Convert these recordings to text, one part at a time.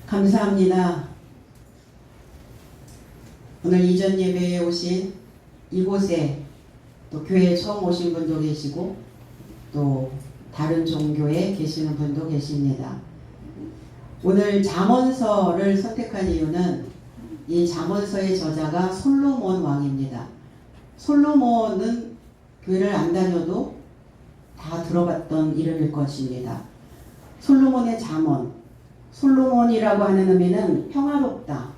감사합니다. 오늘 이전 예배에 오신 이곳에 또 교회에 처음 오신 분도 계시고 또 다른 종교에 계시는 분도 계십니다. 오늘 잠언서를 선택한 이유는 이 잠언서의 저자가 솔로몬 왕입니다. 솔로몬은 교회를 안 다녀도 다 들어봤던 이름일 것입니다. 솔로몬의 잠언, 솔로몬이라고 하는 의미는 평화롭다.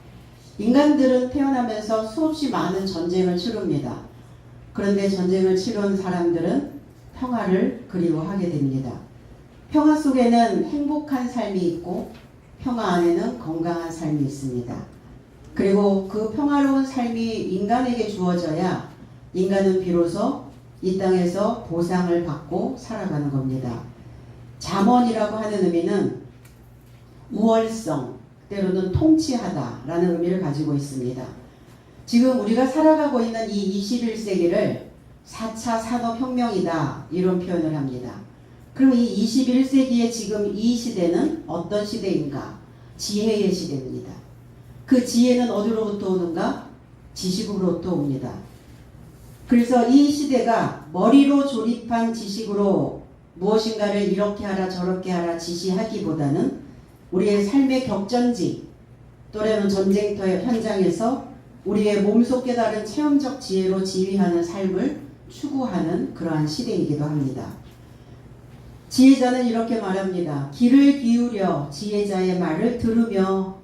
인간들은 태어나면서 수없이 많은 전쟁을 치릅니다. 그런데 전쟁을 치른 사람들은 평화를 그리워하게 됩니다. 평화 속에는 행복한 삶이 있고 평화 안에는 건강한 삶이 있습니다. 그리고 그 평화로운 삶이 인간에게 주어져야 인간은 비로소 이 땅에서 보상을 받고 살아가는 겁니다. 잠언이라고 하는 의미는 우월성, 때로는 통치하다라는 의미를 가지고 있습니다. 지금 우리가 살아가고 있는 이 21세기를 4차 산업혁명이다 이런 표현을 합니다. 그럼 이 21세기의 지금 이 시대는 어떤 시대인가? 지혜의 시대입니다. 그 지혜는 어디로부터 오는가? 지식으로부터 옵니다. 그래서 이 시대가 머리로 조립한 지식으로 무엇인가를 이렇게 하라 저렇게 하라 지시하기보다는 우리의 삶의 격전지 또래는 전쟁터 현장에서 우리의 몸속 깨달은 체험적 지혜로 지휘하는 삶을 추구하는 그러한 시대이기도 합니다. 지혜자는 이렇게 말합니다. 귀를 기울여 지혜자의 말을 들으며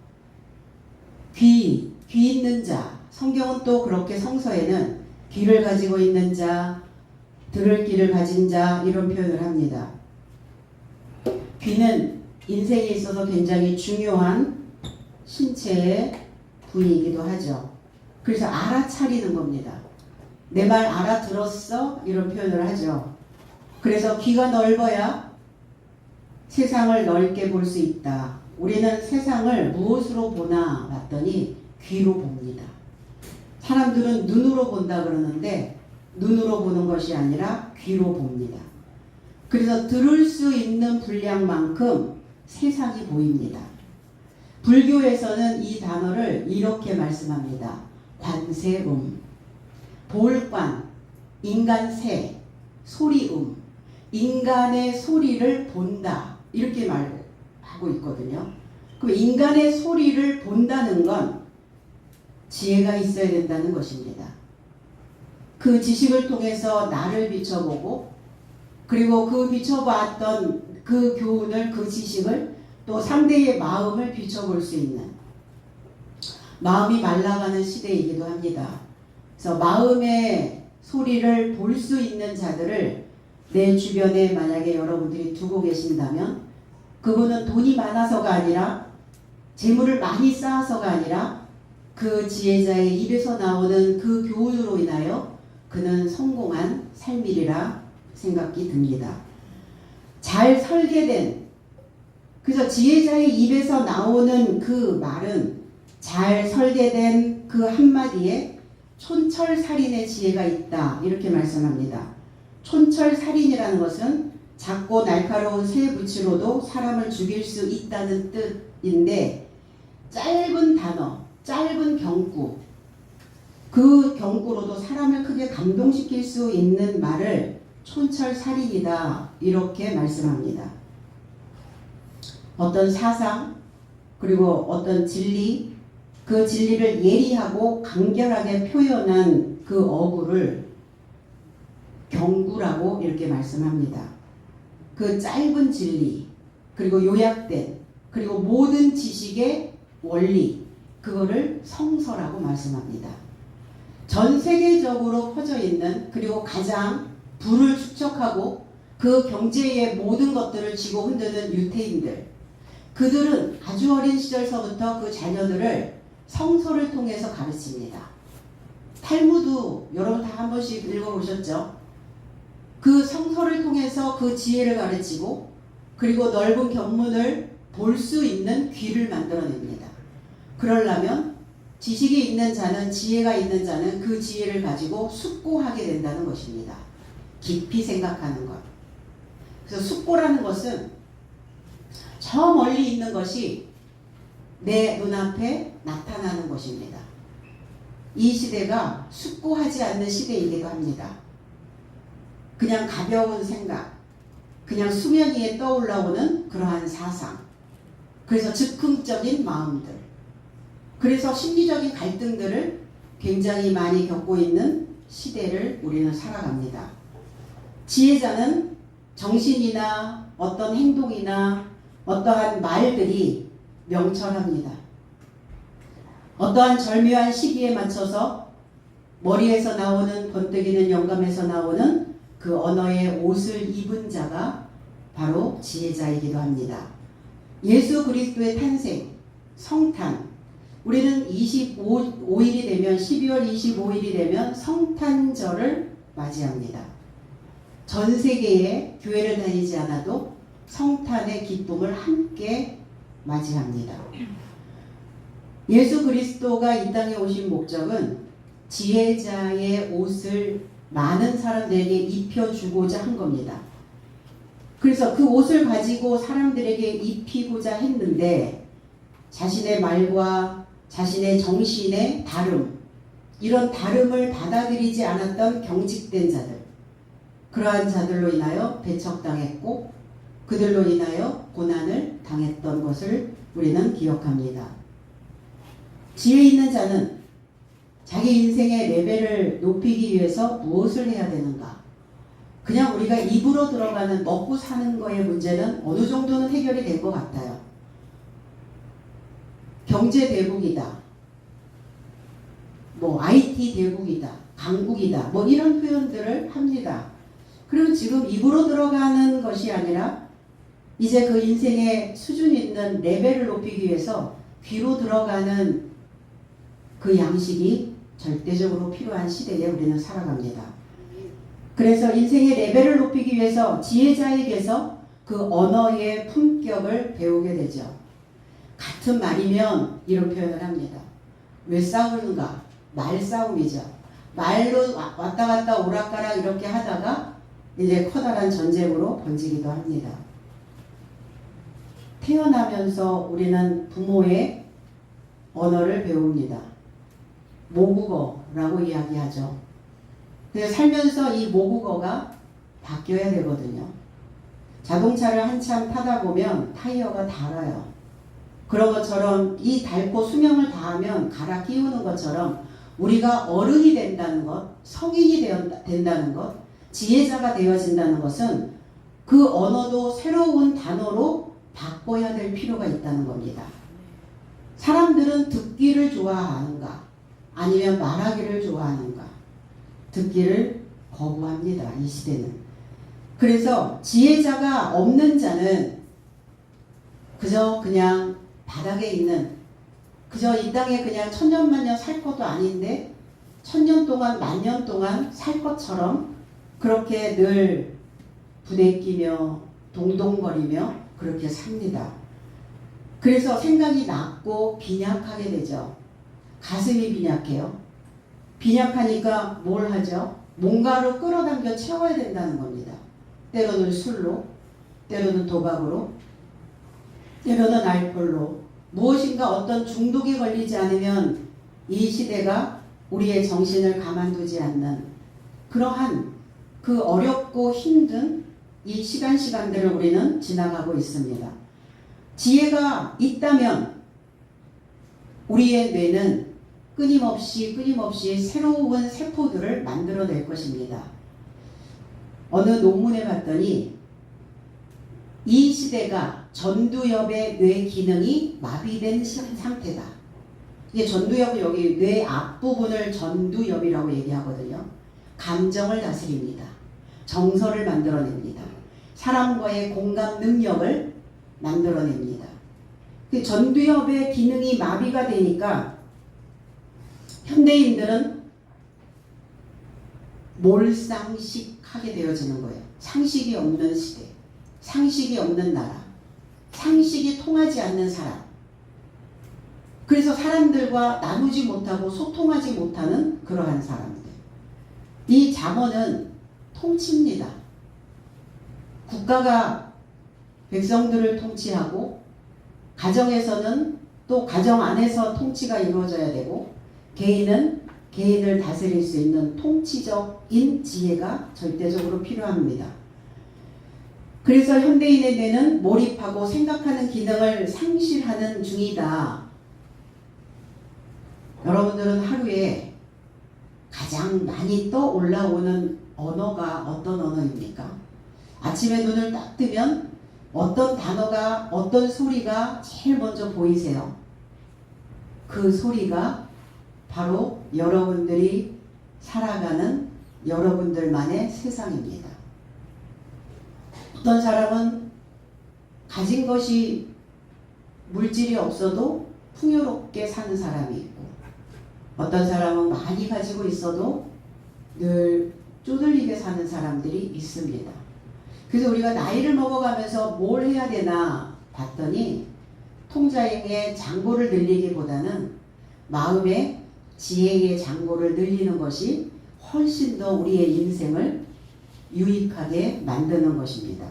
귀 있는 자, 성경은 또 그렇게 성서에는 귀를 가지고 있는 자, 들을 귀를 가진 자 이런 표현을 합니다. 귀는 인생에 있어서 굉장히 중요한 신체의 부위이기도 하죠. 그래서 알아차리는 겁니다. 내 말 알아들었어? 이런 표현을 하죠. 그래서 귀가 넓어야 세상을 넓게 볼 수 있다. 우리는 세상을 무엇으로 보나 봤더니 귀로 봅니다. 사람들은 눈으로 본다 그러는데 눈으로 보는 것이 아니라 귀로 봅니다. 그래서 들을 수 있는 분량만큼 세상이 보입니다. 불교에서는 이 단어를 이렇게 말씀합니다. 관세음, 볼관, 인간세, 소리음, 인간의 소리를 본다 이렇게 말하고 있거든요. 그럼 인간의 소리를 본다는 건 지혜가 있어야 된다는 것입니다. 그 지식을 통해서 나를 비춰보고 그리고 그 비춰봤던 그 교훈을 그 지식을 또 상대의 마음을 비춰볼 수 있는 마음이 말라가는 시대이기도 합니다. 그래서 마음의 소리를 볼 수 있는 자들을 내 주변에 만약에 여러분들이 두고 계신다면 그분은 돈이 많아서가 아니라 재물을 많이 쌓아서가 아니라 그 지혜자의 입에서 나오는 그 교훈으로 인하여 그는 성공한 삶이리라 생각이 듭니다. 잘 설계된 그래서 지혜자의 입에서 나오는 그 말은 잘 설계된 그 한마디에 촌철살인의 지혜가 있다 이렇게 말씀합니다. 촌철살인이라는 것은 작고 날카로운 쇠 붓으로도 사람을 죽일 수 있다는 뜻인데 짧은 단어, 짧은 경구 그 경구로도 사람을 크게 감동시킬 수 있는 말을 촌철살인이다 이렇게 말씀합니다. 어떤 사상 그리고 어떤 진리 그 진리를 예리하고 간결하게 표현한 그 어구를 경구라고 이렇게 말씀합니다. 그 짧은 진리 그리고 요약된 그리고 모든 지식의 원리 그거를 성서라고 말씀합니다. 전 세계적으로 퍼져 있는 그리고 가장 부를 축적하고 그 경제의 모든 것들을 쥐고 흔드는 유태인들 그들은 아주 어린 시절서부터 그 자녀들을 성서를 통해서 가르칩니다. 탈무드 여러분 다 한 번씩 읽어보셨죠? 그 성서를 통해서 그 지혜를 가르치고 그리고 넓은 견문을 볼 수 있는 귀를 만들어냅니다. 그러려면 지식이 있는 자는 지혜가 있는 자는 그 지혜를 가지고 숙고하게 된다는 것입니다. 깊이 생각하는 것. 그래서 숙고라는 것은 저 멀리 있는 것이 내 눈앞에 나타나는 것입니다. 이 시대가 숙고하지 않는 시대이기도 합니다. 그냥 가벼운 생각, 그냥 수면 위에 떠올라오는 그러한 사상, 그래서 즉흥적인 마음들, 그래서 심리적인 갈등들을 굉장히 많이 겪고 있는 시대를 우리는 살아갑니다. 지혜자는 정신이나 어떤 행동이나 어떠한 말들이 명철합니다. 어떠한 절묘한 시기에 맞춰서 머리에서 나오는 번뜩이는 영감에서 나오는 그 언어의 옷을 입은 자가 바로 지혜자이기도 합니다. 예수 그리스도의 탄생, 성탄, 우리는 25일이 되면 12월 25일이 되면 성탄절을 맞이합니다. 전 세계에 교회를 다니지 않아도 성탄의 기쁨을 함께 맞이합니다. 예수 그리스도가 이 땅에 오신 목적은 지혜자의 옷을 많은 사람들에게 입혀주고자 한 겁니다. 그래서 그 옷을 가지고 사람들에게 입히고자 했는데 자신의 말과 자신의 정신의 다름, 이런 다름을 받아들이지 않았던 경직된 자들, 그러한 자들로 인하여 배척당했고 그들로 인하여 고난을 당했던 것을 우리는 기억합니다. 지혜 있는 자는 자기 인생의 레벨을 높이기 위해서 무엇을 해야 되는가? 그냥 우리가 입으로 들어가는 먹고 사는 거의 문제는 어느 정도는 해결이 될 것 같아요. 경제 대국이다, 뭐 IT 대국이다, 강국이다, 뭐 이런 표현들을 합니다. 그리고 지금 입으로 들어가는 것이 아니라 이제 그 인생의 수준 있는 레벨을 높이기 위해서 귀로 들어가는 그 양식이 절대적으로 필요한 시대에 우리는 살아갑니다. 그래서 인생의 레벨을 높이기 위해서 지혜자에게서 그 언어의 품격을 배우게 되죠. 같은 말이면 이런 표현을 합니다. 왜 싸우는가? 말싸움이죠. 말로 왔다 갔다 오락가락 이렇게 하다가 이제 커다란 전쟁으로 번지기도 합니다. 태어나면서 우리는 부모의 언어를 배웁니다. 모국어라고 이야기하죠. 그래서 살면서 이 모국어가 바뀌어야 되거든요. 자동차를 한참 타다 보면 타이어가 닳아요. 그런 것처럼 이 닳고 수명을 다하면 갈아 끼우는 것처럼 우리가 어른이 된다는 것, 성인이 된다는 것, 지혜자가 되어진다는 것은 그 언어도 새로운 단어로 바꿔야 될 필요가 있다는 겁니다. 사람들은 듣기를 좋아하는가? 아니면 말하기를 좋아하는가? 듣기를 거부합니다. 이 시대는. 그래서 지혜자가 없는 자는 그저 그냥 바닥에 있는, 그저 이 땅에 그냥 천년만년 살 것도 아닌데 천년 동안 만년 동안 살 것처럼 그렇게 늘 부대끼며 동동거리며 그렇게 삽니다. 그래서 생각이 낮고 빈약하게 되죠. 가슴이 빈약해요. 빈약하니까 뭘 하죠? 뭔가로 끌어당겨 채워야 된다는 겁니다. 때로는 술로, 때로는 도박으로, 때로는 알코올로, 무엇인가 어떤 중독에 걸리지 않으면 이 시대가 우리의 정신을 가만두지 않는 그러한 그 어렵고 힘든 이 시간들을 우리는 지나가고 있습니다. 지혜가 있다면 우리의 뇌는 끊임없이 새로운 세포들을 만들어낼 것입니다. 어느 논문에 봤더니 이 시대가 전두엽의 뇌 기능이 마비된 상태다. 이게 전두엽은 여기 뇌 앞부분을 전두엽이라고 얘기하거든요. 감정을 다스립니다. 정서를 만들어냅니다. 사람과의 공감 능력을 만들어냅니다. 전두엽의 기능이 마비가 되니까 현대인들은 몰상식하게 되어지는 거예요. 상식이 없는 시대, 상식이 없는 나라, 상식이 통하지 않는 사람. 그래서 사람들과 나누지 못하고 소통하지 못하는 그러한 사람들. 이 잠언은 통치입니다. 국가가 백성들을 통치하고 가정에서는 또 가정 안에서 통치가 이루어져야 되고 개인은 개인을 다스릴 수 있는 통치적인 지혜가 절대적으로 필요합니다. 그래서 현대인의 뇌는 몰입하고 생각하는 기능을 상실하는 중이다. 여러분들은 하루에 가장 많이 떠올라오는 언어가 어떤 언어입니까? 아침에 눈을 딱 뜨면 어떤 단어가, 어떤 소리가 제일 먼저 보이세요? 그 소리가 바로 여러분들이 살아가는 여러분들만의 세상입니다. 어떤 사람은 가진 것이 물질이 없어도 풍요롭게 사는 사람이 있고, 어떤 사람은 많이 가지고 있어도 늘 쪼들리게 사는 사람들이 있습니다. 그래서 우리가 나이를 먹어가면서 뭘 해야 되나 봤더니 통장의 잔고를 늘리기보다는 마음의 지혜의 잔고를 늘리는 것이 훨씬 더 우리의 인생을 유익하게 만드는 것입니다.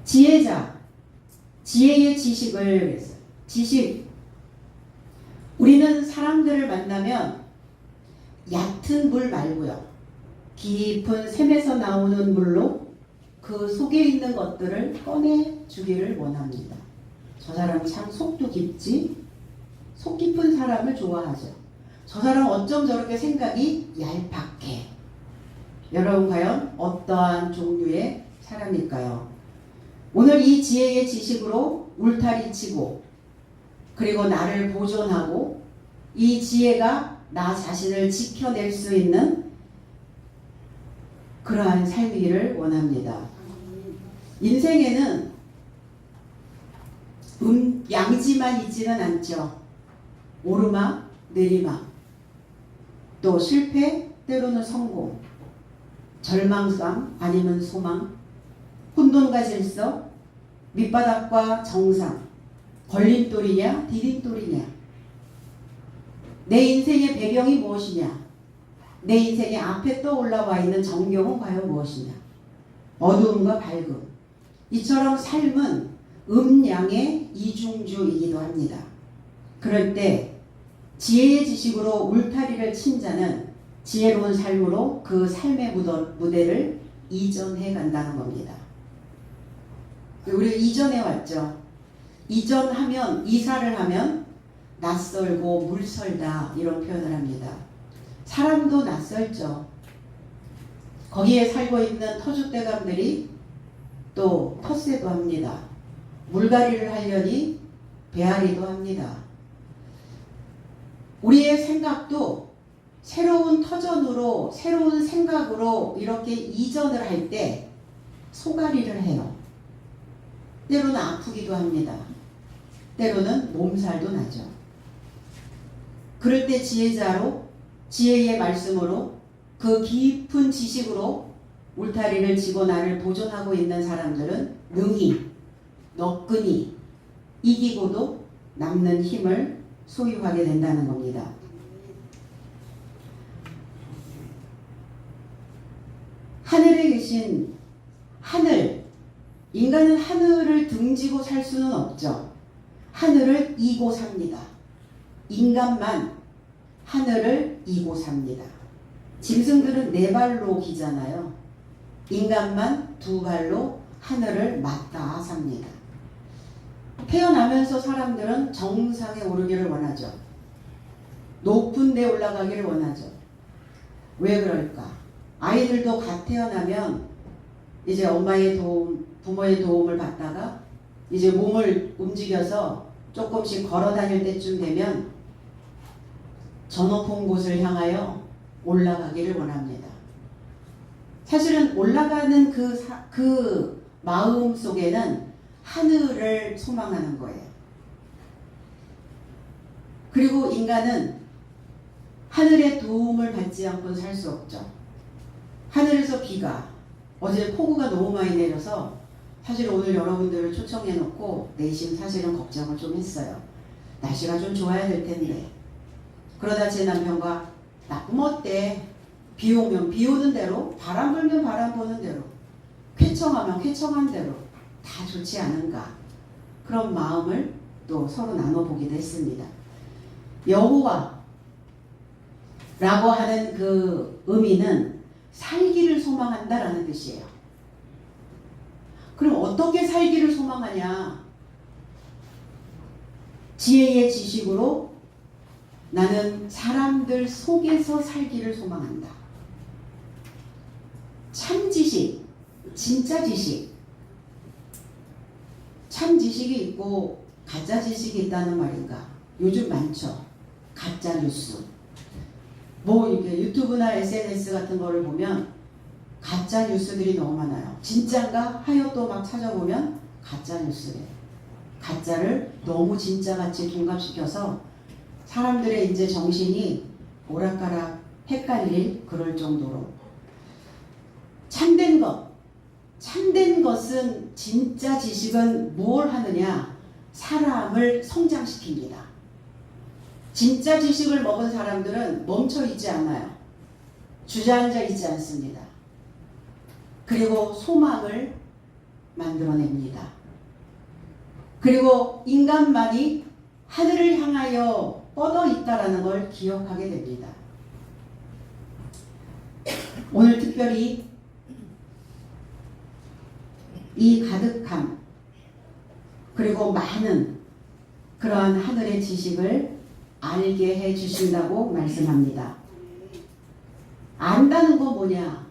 지혜자, 지혜의 지식을, 지식, 우리는 사람들을 만나면 얕은 물 말고요, 깊은 샘에서 나오는 물로 그 속에 있는 것들을 꺼내주기를 원합니다. 저 사람 참 속도 깊지? 속 깊은 사람을 좋아하죠. 저 사람 어쩜 저렇게 생각이 얄팍해. 여러분 과연 어떠한 종류의 사람일까요? 오늘 이 지혜의 지식으로 울타리 치고, 그리고 나를 보존하고, 이 지혜가 나 자신을 지켜낼 수 있는 그러한 삶이기를 원합니다. 인생에는 양지만 있지는 않죠. 오르막, 내리막, 또 실패, 때로는 성공, 절망감 아니면 소망, 혼돈과 질서, 밑바닥과 정상, 걸림돌이냐 디딤돌이냐, 내 인생의 배경이 무엇이냐, 내 인생의 앞에 떠올라와 있는 전경은 과연 무엇이냐, 어두움과 밝음, 이처럼 삶은 음양의 이중주이기도 합니다. 그럴 때 지혜의 지식으로 울타리를 친 자는 지혜로운 삶으로 그 삶의 무대를 이전해 간다는 겁니다. 우리 이전해 왔죠. 이전하면, 이사를 하면 낯설고 물설다 이런 표현을 합니다. 사람도 낯설죠. 거기에 살고 있는 터줏대감들이 또 텃세도 합니다. 물갈이를 하려니 배앓이도 합니다. 우리의 생각도 새로운 터전으로, 새로운 생각으로 이렇게 이전을 할 때 소갈이를 해요. 때로는 아프기도 합니다. 때로는 몸살도 나죠. 그럴 때 지혜자로, 지혜의 말씀으로, 그 깊은 지식으로 울타리를 치고 나를 보존하고 있는 사람들은 능히, 너끈히 이기고도 남는 힘을 소유하게 된다는 겁니다. 하늘에 계신 하늘, 인간은 하늘을 등지고 살 수는 없죠. 하늘을 이고 삽니다. 인간만 하늘을 이고 삽니다. 짐승들은 네 발로 기잖아요. 인간만 두 발로 하늘을 맞닿아 삽니다. 태어나면서 사람들은 정상에 오르기를 원하죠. 높은 데 올라가기를 원하죠. 왜 그럴까? 아이들도 갓 태어나면 이제 엄마의 도움, 부모의 도움을 받다가 이제 몸을 움직여서 조금씩 걸어 다닐 때쯤 되면 저 높은 곳을 향하여 올라가기를 원합니다. 사실은 올라가는 그 마음 속에는 하늘을 소망하는 거예요. 그리고 인간은 하늘의 도움을 받지 않고는 살 수 없죠. 하늘에서 비가, 어제 폭우가 너무 많이 내려서 사실 오늘 여러분들을 초청해 놓고 내심 사실은 걱정을 좀 했어요. 날씨가 좀 좋아야 될 텐데. 그러다 제 남편과 나쁘면 어때? 비 오면 비 오는 대로, 바람 불면 바람 부는 대로, 쾌청하면 쾌청한 대로 다 좋지 않은가. 그런 마음을 또 서로 나눠보기도 했습니다. 여호와라고 하는 그 의미는 살기를 소망한다라는 뜻이에요. 그럼 어떻게 살기를 소망하냐? 지혜의 지식으로 나는 사람들 속에서 살기를 소망한다. 참 지식, 진짜 지식. 참 지식이 있고 가짜 지식이 있다는 말인가? 요즘 많죠. 가짜 뉴스. 뭐 이렇게 유튜브나 SNS 같은 거를 보면 가짜 뉴스들이 너무 많아요. 진짜인가 하여 또 막 찾아보면 가짜 뉴스래. 가짜를 너무 진짜같이 둔갑시켜서 사람들의 이제 정신이 오락가락 헷갈릴 그럴 정도로 참된 것은 진짜 지식은 뭘 하느냐? 사람을 성장시킵니다. 진짜 지식을 먹은 사람들은 멈춰 있지 않아요. 주저앉아 있지 않습니다. 그리고 소망을 만들어냅니다. 그리고 인간만이 하늘을 향하여 뻗어 있다라는 걸 기억하게 됩니다. 오늘 특별히 이 가득함 그리고 많은 그러한 하늘의 지식을 알게 해 주신다고 말씀합니다. 안다는 거 뭐냐?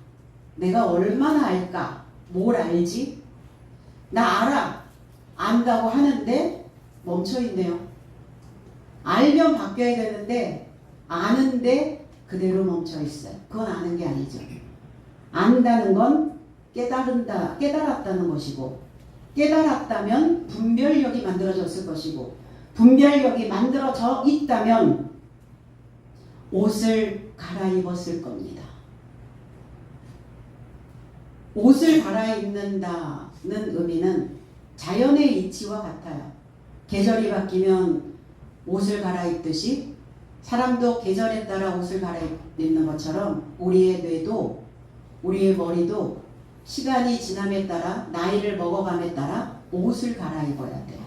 내가 얼마나 알까? 뭘 알지? 나 알아. 안다고 하는데 멈춰있네요. 알면 바뀌어야 되는데 아는데 그대로 멈춰있어요. 그건 아는 게 아니죠. 안다는 건 깨달았다는 것이고, 깨달았다면 분별력이 만들어졌을 것이고, 분별력이 만들어져 있다면 옷을 갈아입었을 겁니다. 옷을 갈아입는다는 의미는 자연의 이치와 같아요. 계절이 바뀌면 옷을 갈아입듯이 사람도 계절에 따라 옷을 갈아입는 것처럼 우리의 뇌도 우리의 머리도 시간이 지남에 따라 나이를 먹어감에 따라 옷을 갈아입어야 돼요.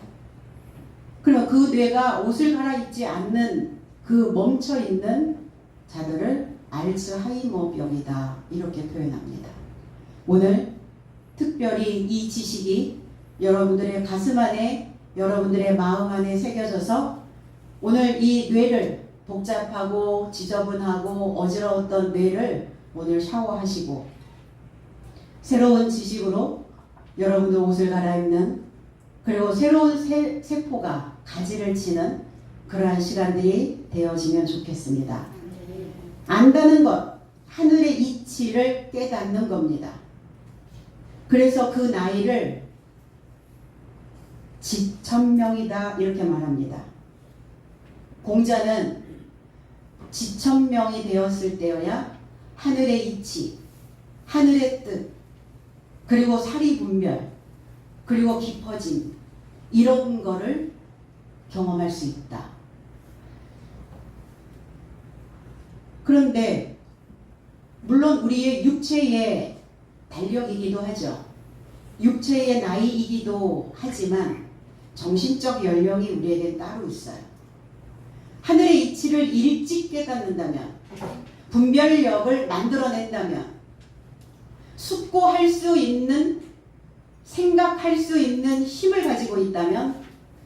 그럼 그 뇌가 옷을 갈아입지 않는 그 멈춰있는 자들을 알츠하이머병이다 이렇게 표현합니다. 오늘 특별히 이 지식이 여러분들의 가슴 안에 여러분들의 마음 안에 새겨져서 오늘 이 뇌를 복잡하고 지저분하고 어지러웠던 뇌를 오늘 샤워하시고 새로운 지식으로 여러분들 옷을 갈아입는 그리고 새로운 세포가 가지를 치는 그러한 시간들이 되어지면 좋겠습니다. 안다는 것, 하늘의 이치를 깨닫는 겁니다. 그래서 그 나이를 지천명이다 이렇게 말합니다. 공자는 지천명이 되었을 때여야 하늘의 이치, 하늘의 뜻, 그리고 사리분별, 그리고 깊어짐 이런 거를 경험할 수 있다. 그런데 물론 우리의 육체의 달력이기도 하죠. 육체의 나이이기도 하지만 정신적 연령이 우리에게 따로 있어요. 하늘의 이치를 일찍 깨닫는다면, 분별력을 만들어낸다면, 숙고할 수 있는, 생각할 수 있는 힘을 가지고 있다면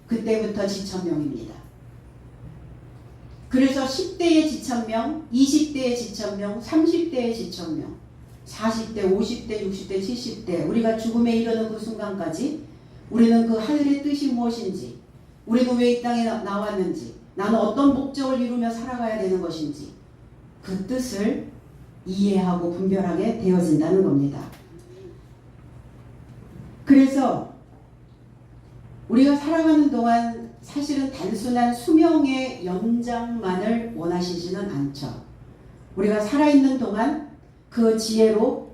그때부터 지천명입니다. 그래서 10대의 지천명, 20대의 지천명, 30대의 지천명, 40대, 50대, 60대, 70대 우리가 죽음에 이르는 그 순간까지 우리는 그 하늘의 뜻이 무엇인지, 우리는 왜 이 땅에 나왔는지, 나는 어떤 목적을 이루며 살아가야 되는 것인지 그 뜻을 이해하고 분별하게 되어진다는 겁니다. 그래서 우리가 살아가는 동안 사실은 단순한 수명의 연장만을 원하시지는 않죠. 우리가 살아있는 동안 그 지혜로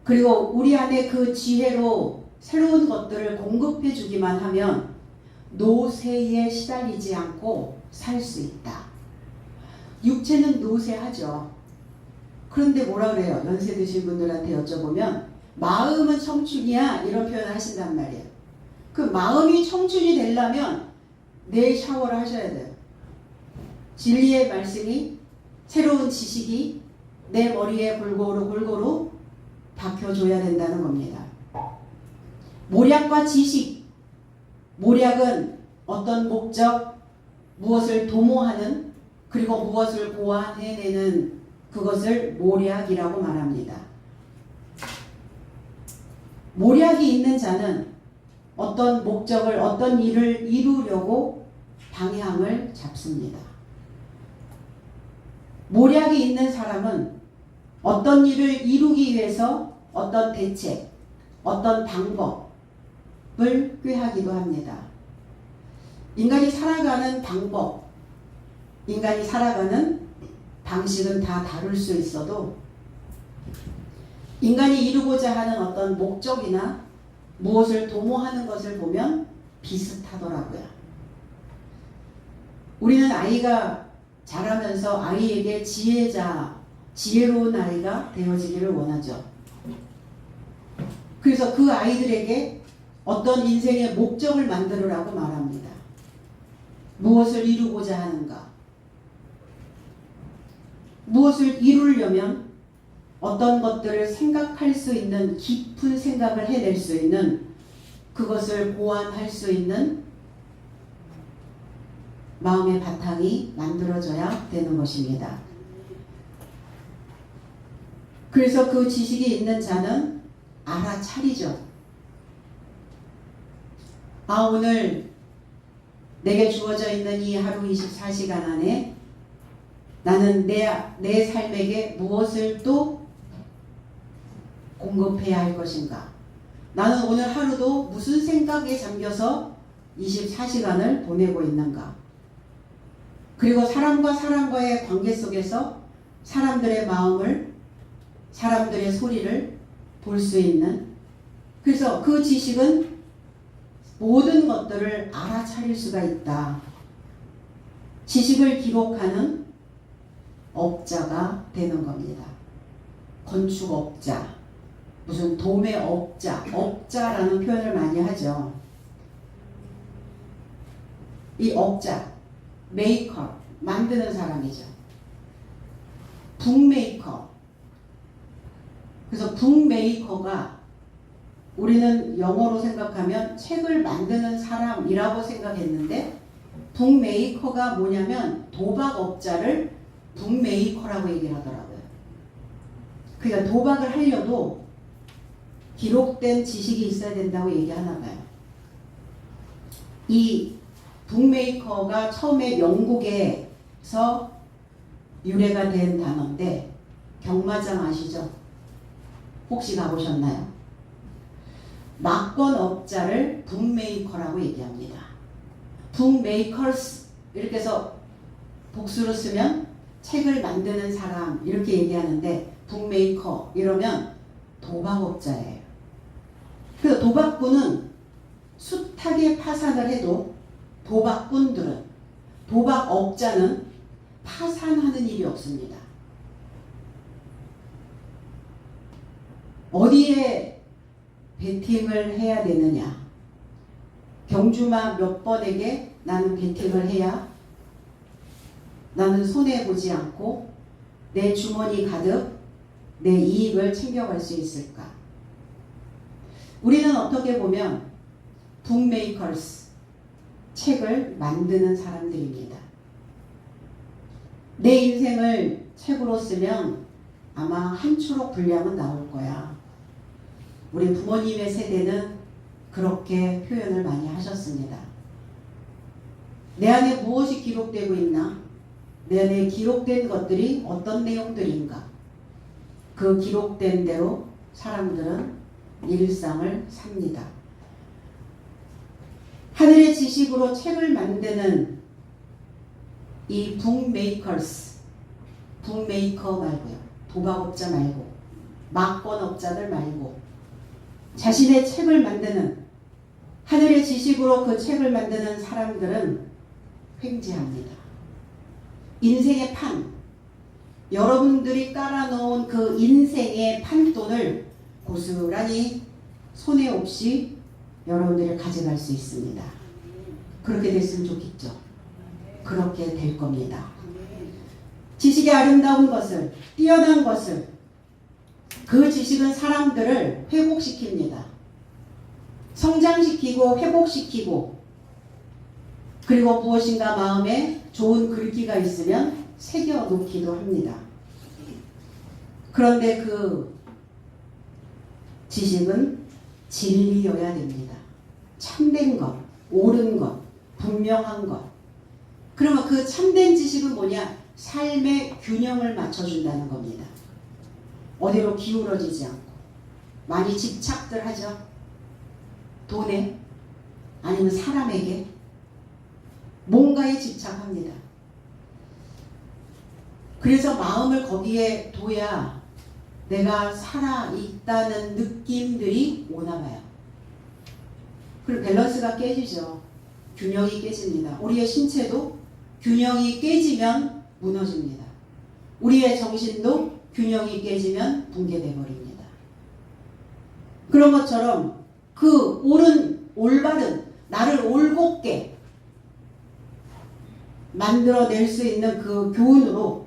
그리고 우리 안에 그 지혜로 새로운 것들을 공급해 주기만 하면 노쇠에 시달리지 않고 살 수 있다. 육체는 노쇠하죠. 그런데 뭐라 그래요? 연세 드신 분들한테 여쭤보면 마음은 청춘이야 이런 표현을 하신단 말이에요. 그 마음이 청춘이 되려면 내일 샤워를 하셔야 돼요. 진리의 말씀이, 새로운 지식이 내 머리에 골고루 박혀줘야 된다는 겁니다. 모략과 지식, 모략은 어떤 목적, 무엇을 도모하는, 그리고 무엇을 고안해내는 그것을 모략이라고 말합니다. 모략이 있는 자는 어떤 목적을, 어떤 일을 이루려고 방향을 잡습니다. 모략이 있는 사람은 어떤 일을 이루기 위해서 어떤 대책, 어떤 방법을 꾀하기도 합니다. 인간이 살아가는 방법, 인간이 살아가는 방식은 다 다를 수 있어도 인간이 이루고자 하는 어떤 목적이나 무엇을 도모하는 것을 보면 비슷하더라고요. 우리는 아이가 자라면서 아이에게 지혜로운 아이가 되어지기를 원하죠. 그래서 그 아이들에게 어떤 인생의 목적을 만들으라고 말합니다. 무엇을 이루고자 하는가? 무엇을 이루려면 어떤 것들을 생각할 수 있는, 깊은 생각을 해낼 수 있는, 그것을 고안할 수 있는 마음의 바탕이 만들어져야 되는 것입니다. 그래서 그 지식이 있는 자는 알아차리죠. 오늘 내게 주어져 있는 이 하루 24시간 안에 나는 내 삶에게 무엇을 또 공급해야 할 것인가? 나는 오늘 하루도 무슨 생각에 잠겨서 24시간을 보내고 있는가? 그리고 사람과 사람과의 관계 속에서 사람들의 마음을, 사람들의 소리를 볼 수 있는, 그래서 그 지식은 모든 것들을 알아차릴 수가 있다. 지식을 기록하는 업자가 되는 겁니다. 건축업자, 무슨 도매업자, 업자라는 표현을 많이 하죠. 이 업자, 메이커, 만드는 사람이죠. 북메이커. 그래서 북메이커가 우리는 영어로 생각하면 책을 만드는 사람이라고 생각했는데 북메이커가 뭐냐면 도박업자를 북메이커라고 얘기를 하더라고요. 그러니까 도박을 하려도 기록된 지식이 있어야 된다고 얘기하나 봐요. 이 북메이커가 처음에 영국에서 유래가 된 단어인데 경마장 아시죠? 혹시 가보셨나요? 막권업자를 북메이커라고 얘기합니다. 북메이커스 이렇게 해서 복수로 쓰면 책을 만드는 사람 이렇게 얘기하는데 북메이커 이러면 도박업자예요. 그래서 도박꾼은 숱하게 파산을 해도 도박꾼들은, 도박업자는 파산하는 일이 없습니다. 어디에 베팅을 해야 되느냐? 경주마 몇 번에게 나는 베팅을 해야 나는 손해보지 않고 내 주머니 가득 내 이익을 챙겨갈 수 있을까? 우리는 어떻게 보면 북메이커스, 책을 만드는 사람들입니다. 내 인생을 책으로 쓰면 아마 한 추록 분량은 나올 거야. 우리 부모님의 세대는 그렇게 표현을 많이 하셨습니다. 내 안에 무엇이 기록되고 있나? 내 안에 기록된 것들이 어떤 내용들인가? 그 기록된 대로 사람들은 일상을 삽니다. 하늘의 지식으로 책을 만드는 이 북메이커스, 북메이커 말고요. 도박업자 말고, 막권업자들 말고, 자신의 책을 만드는, 하늘의 지식으로 그 책을 만드는 사람들은 횡재합니다. 인생의 판, 여러분들이 깔아놓은 그 인생의 판돈을 고스란히 손해 없이 여러분들이 가져갈 수 있습니다. 그렇게 됐으면 좋겠죠. 그렇게 될 겁니다. 지식의 아름다운 것을, 뛰어난 것을, 그 지식은 사람들을 회복시킵니다. 성장시키고 회복시키고, 그리고 무엇인가 마음에 좋은 글귀가 있으면 새겨놓기도 합니다. 그런데 그 지식은 진리여야 됩니다. 참된 것, 옳은 것, 분명한 것. 그러면 그 참된 지식은 뭐냐? 삶의 균형을 맞춰준다는 겁니다. 어디로 기울어지지 않고. 많이 집착들 하죠. 돈에, 아니면 사람에게, 뭔가에 집착합니다. 그래서 마음을 거기에 둬야 내가 살아있다는 느낌들이 오나 봐요. 그리고 밸런스가 깨지죠. 균형이 깨집니다. 우리의 신체도 균형이 깨지면 무너집니다. 우리의 정신도 균형이 깨지면 붕괴돼 버립니다. 그런 것처럼 그 옳은, 올바른, 나를 올곧게 만들어낼 수 있는 그 교훈으로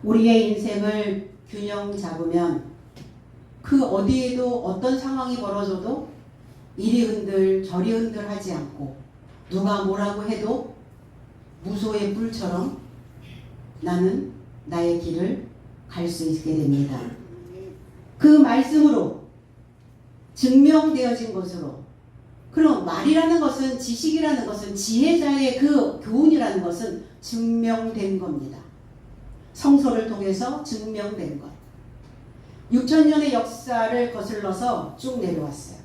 우리의 인생을 균형 잡으면 그 어디에도 어떤 상황이 벌어져도 이리 흔들 저리 흔들 하지 않고 누가 뭐라고 해도 무소의 뿔처럼 나는 나의 길을 갈 수 있게 됩니다. 그 말씀으로 증명되어진 것으로, 그럼 말이라는 것은, 지식이라는 것은, 지혜자의 그 교훈이라는 것은 증명된 겁니다. 성서를 통해서 증명된 것. 6,000년의 역사를 거슬러서 쭉 내려왔어요.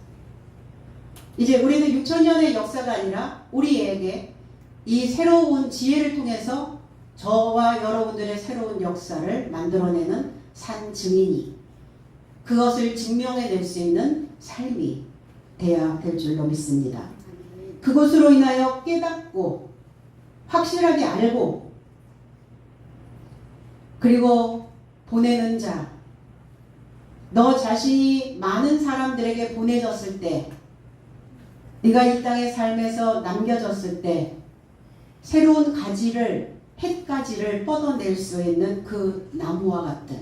이제 우리는 6,000년의 역사가 아니라 우리에게 이 새로운 지혜를 통해서 저와 여러분들의 새로운 역사를 만들어내는 산 증인이, 그것을 증명해낼 수 있는 삶이 돼야 될 줄로 믿습니다. 그것으로 인하여 깨닫고 확실하게 알고, 그리고 보내는 자, 너 자신이 많은 사람들에게 보내졌을 때, 네가 이 땅의 삶에서 남겨졌을 때 새로운 가지를, 햇가지를 뻗어낼 수 있는 그 나무와 같은,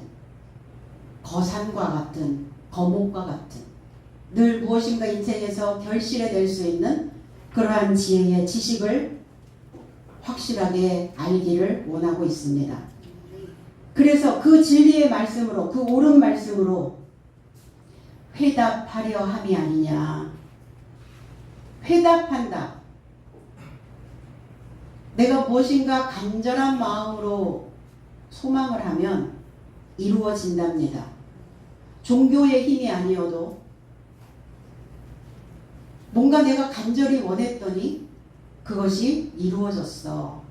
거산과 같은, 거목과 같은, 늘 무엇인가 인생에서 결실해낼 수 있는 그러한 지혜의 지식을 확실하게 알기를 원하고 있습니다. 그래서 그 진리의 말씀으로, 그 옳은 말씀으로 회답하려 함이 아니냐. 회답한다. 내가 무엇인가 간절한 마음으로 소망을 하면 이루어진답니다. 종교의 힘이 아니어도 뭔가 내가 간절히 원했더니 그것이 이루어졌어.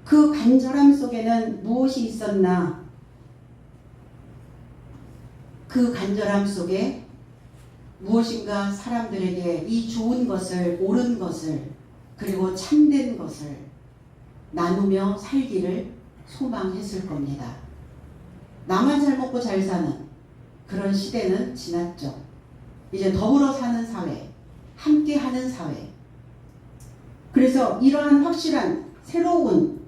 그 간절함 속에는 무엇이 있었나? 그 간절함 속에 무엇인가 사람들에게 이 좋은 것을, 옳은 것을, 그리고 참된 것을 나누며 살기를 소망했을 겁니다. 나만 잘 먹고 잘 사는 그런 시대는 지났죠. 이제 더불어 사는 사회, 함께 하는 사회. 그래서 이러한 확실한 새로운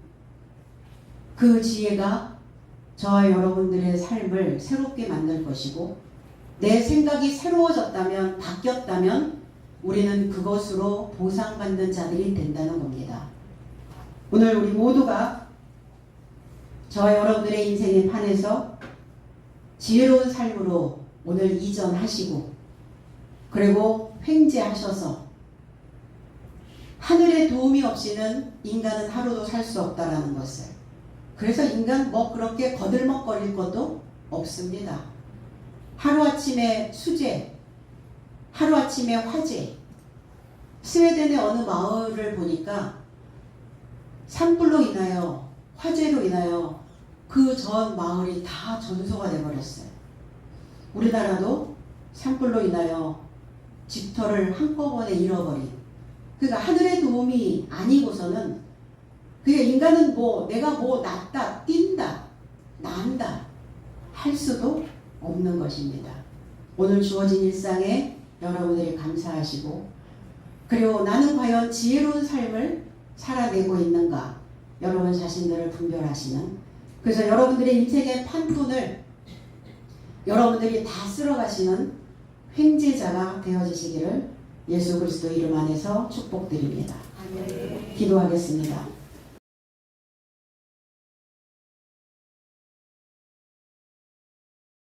그 지혜가 저와 여러분들의 삶을 새롭게 만들 것이고, 내 생각이 새로워졌다면, 바뀌었다면 우리는 그것으로 보상받는 자들이 된다는 겁니다. 오늘 우리 모두가 저와 여러분들의 인생의 판에서 지혜로운 삶으로 오늘 이전하시고, 그리고 횡재하셔서 하늘의 도움이 없이는 인간은 하루도 살 수 없다라는 것을, 그래서 인간 뭐 그렇게 거들먹거릴 것도 없습니다. 하루아침에 수재, 하루아침에 화재. 스웨덴의 어느 마을을 보니까 산불로 인하여, 화재로 인하여 그 전 마을이 다 전소가 되어버렸어요. 우리나라도 산불로 인하여 집터를 한꺼번에 잃어버린, 그러니까 하늘의 도움이 아니고서는, 그러니까 인간은 뭐 내가 뭐 낫다, 뛴다, 난다 할 수도 없는 것입니다. 오늘 주어진 일상에 여러분들이 감사하시고, 그리고 나는 과연 지혜로운 삶을 살아내고 있는가? 여러분 자신들을 분별하시는, 그래서 여러분들의 인생의 판돈을 여러분들이 다 쓸어가시는 횡재자가 되어지시기를 예수 그리스도 이름 안에서 축복드립니다. 기도하겠습니다.